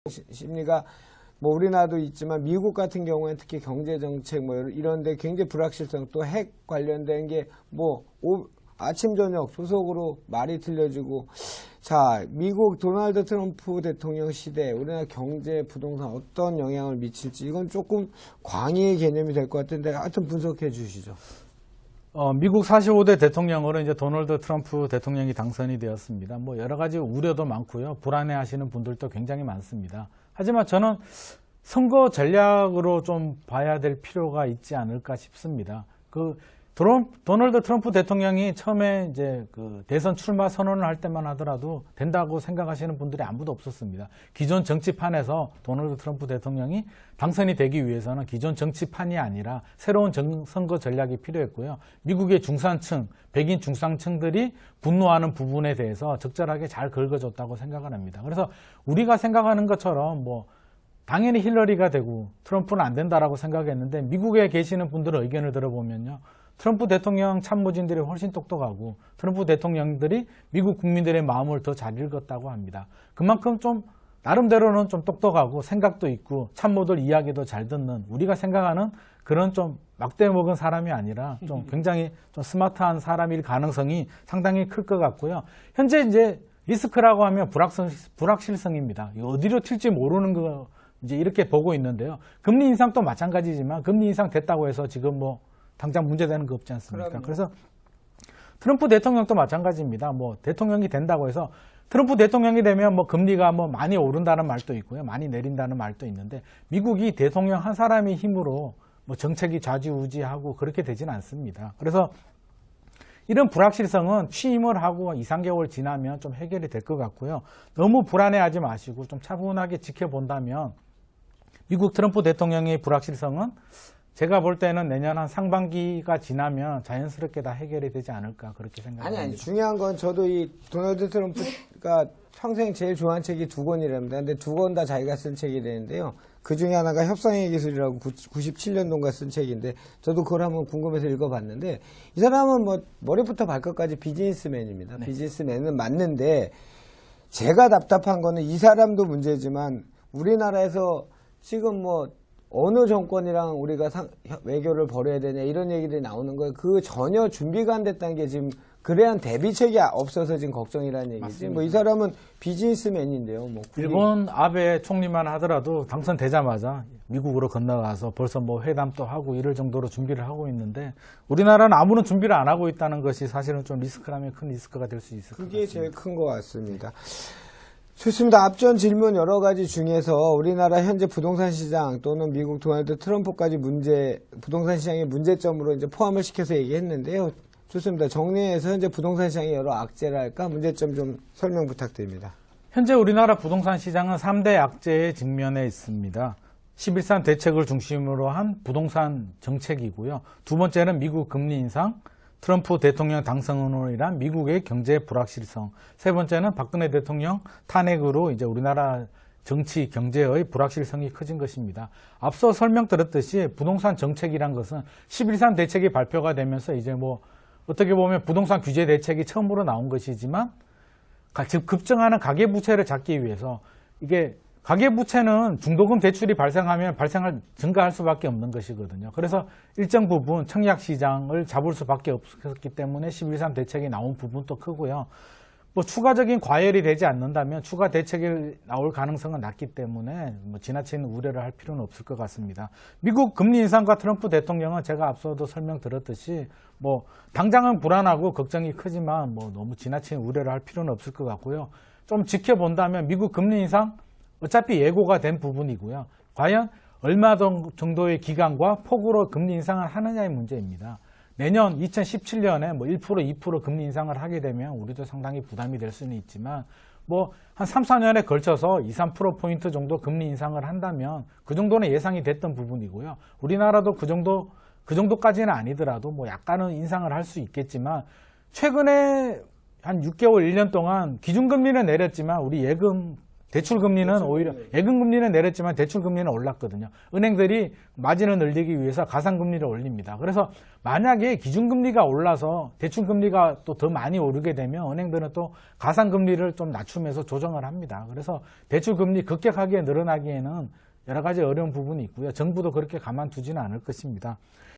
심리가 뭐 우리나라도 있지만 미국 같은 경우에는 특히 경제 정책 뭐 이런데 굉장히 불확실성 또 핵 관련된 게 뭐 아침 저녁 소속으로 말이 틀려지고 자 미국 도널드 트럼프 대통령 시대에 우리나라 경제 부동산 어떤 영향을 미칠지 이건 조금 광의의 개념이 될 것 같은데 하여튼 분석해 주시죠. 미국 45대 대통령으로 이제 도널드 트럼프 대통령이 당선이 되었습니다. 뭐 여러 가지 우려도 많고요. 불안해하시는 분들도 굉장히 많습니다. 하지만 저는 선거 전략으로 좀 봐야 될 필요가 있지 않을까 싶습니다. 도널드 트럼프 대통령이 처음에 이제 대선 출마 선언을 할 때만 하더라도 된다고 생각하시는 분들이 아무도 없었습니다. 기존 정치판에서 도널드 트럼프 대통령이 당선이 되기 위해서는 기존 정치판이 아니라 새로운 선거 전략이 필요했고요. 미국의 중산층, 백인 중산층들이 분노하는 부분에 대해서 적절하게 잘 긁어줬다고 생각을 합니다. 그래서 우리가 생각하는 것처럼 뭐 당연히 힐러리가 되고 트럼프는 안 된다라고 생각했는데 미국에 계시는 분들의 의견을 들어보면요. 트럼프 대통령 참모진들이 훨씬 똑똑하고 트럼프 대통령들이 미국 국민들의 마음을 더 잘 읽었다고 합니다. 그만큼 좀 나름대로는 좀 똑똑하고 생각도 있고 참모들 이야기도 잘 듣는 우리가 생각하는 그런 좀 막대 먹은 사람이 아니라 좀 굉장히 좀 스마트한 사람일 가능성이 상당히 클 것 같고요. 현재 이제 리스크라고 하면 불확실성입니다. 어디로 튈지 모르는 거 이제 이렇게 보고 있는데요. 금리 인상도 마찬가지지만 금리 인상 됐다고 해서 지금 뭐 당장 문제되는 거 없지 않습니까? 그럼요. 그래서 트럼프 대통령도 마찬가지입니다. 뭐 대통령이 된다고 해서 트럼프 대통령이 되면 뭐 금리가 뭐 많이 오른다는 말도 있고요. 많이 내린다는 말도 있는데 미국이 대통령 한 사람의 힘으로 뭐 정책이 좌지우지하고 그렇게 되지는 않습니다. 그래서 이런 불확실성은 취임을 하고 2, 3개월 지나면 좀 해결이 될 것 같고요. 너무 불안해하지 마시고 좀 차분하게 지켜본다면 미국 트럼프 대통령의 불확실성은 제가 볼 때는 내년 한 상반기가 지나면 자연스럽게 다 해결이 되지 않을까 그렇게 생각합니다. 아니 중요한 건 저도 이 도널드 트럼프가 평생 제일 좋아하는 책이 2권이랍니다. 근데 2권 다 자기가 쓴 책이 되는데요. 그 중에 하나가 협상의 기술이라고 97년도인가 쓴 책인데 저도 그걸 한번 궁금해서 읽어봤는데 이 사람은 뭐 머리부터 발끝까지 비즈니스맨입니다. 네. 비즈니스맨은 맞는데 제가 답답한 거는 이 사람도 문제지만 우리나라에서 지금 뭐 어느 정권이랑 우리가 외교를 벌여야 되냐 이런 얘기들이 나오는 거예요. 그 전혀 준비가 안 됐다는 게 지금 그에 대한 대비책이 없어서 지금 걱정이라는 얘기지. 뭐 이 사람은 비즈니스맨인데요. 뭐 일본 아베 총리만 하더라도 당선되자마자 미국으로 건너가서 벌써 뭐 회담도 하고 이럴 정도로 준비를 하고 있는데 우리나라는 아무런 준비를 안 하고 있다는 것이 사실은 좀 리스크라면 큰 리스크가 될 수 있을 것 같습니다. 그게 제일 큰 것 같습니다. 좋습니다. 앞전 질문 여러 가지 중에서 우리나라 현재 부동산 시장 또는 미국 도널드 트럼프까지 부동산 시장의 문제점으로 이제 포함을 시켜서 얘기했는데요. 좋습니다. 정리해서 현재 부동산 시장의 여러 악재랄까 문제점 좀 설명 부탁드립니다. 현재 우리나라 부동산 시장은 3대 악재에 직면해 있습니다. 11.3 대책을 중심으로 한 부동산 정책이고요. 두 번째는 미국 금리 인상, 트럼프 대통령 당선으로 인한 미국의 경제 불확실성. 세 번째는 박근혜 대통령 탄핵으로 이제 우리나라 정치, 경제의 불확실성이 커진 것입니다. 앞서 설명드렸듯이 부동산 정책이란 것은 11.3 대책이 발표가 되면서 이제 뭐 어떻게 보면 부동산 규제 대책이 처음으로 나온 것이지만 즉 급증하는 가계부채를 잡기 위해서 이게 가계부채는 중도금 대출이 증가할 수밖에 없는 것이거든요. 그래서 일정 부분 청약시장을 잡을 수밖에 없었기 때문에 11.3 대책이 나온 부분도 크고요. 뭐 추가적인 과열이 되지 않는다면 추가 대책이 나올 가능성은 낮기 때문에 뭐 지나친 우려를 할 필요는 없을 것 같습니다. 미국 금리 인상과 트럼프 대통령은 제가 앞서도 설명드렸듯이 뭐 당장은 불안하고 걱정이 크지만 뭐 너무 지나친 우려를 할 필요는 없을 것 같고요. 좀 지켜본다면 미국 금리 인상 어차피 예고가 된 부분이고요. 과연 얼마 정도의 기간과 폭으로 금리 인상을 하느냐의 문제입니다. 내년 2017년에 뭐 1%, 2% 금리 인상을 하게 되면 우리도 상당히 부담이 될 수는 있지만 뭐 한 3, 4년에 걸쳐서 2, 3%포인트 정도 금리 인상을 한다면 그 정도는 예상이 됐던 부분이고요. 우리나라도 그 정도까지는 아니더라도 뭐 약간은 인상을 할 수 있겠지만 최근에 한 6개월, 1년 동안 기준금리는 내렸지만 우리 예금 대출 금리는 오히려 예금 금리는 내렸지만 대출 금리는 올랐거든요. 은행들이 마진을 늘리기 위해서 가상 금리를 올립니다. 그래서 만약에 기준 금리가 올라서 대출 금리가 또 더 많이 오르게 되면 은행들은 또 가상 금리를 좀 낮추면서 조정을 합니다. 그래서 대출 금리 급격하게 늘어나기에는 여러 가지 어려운 부분이 있고요. 정부도 그렇게 가만두지는 않을 것입니다.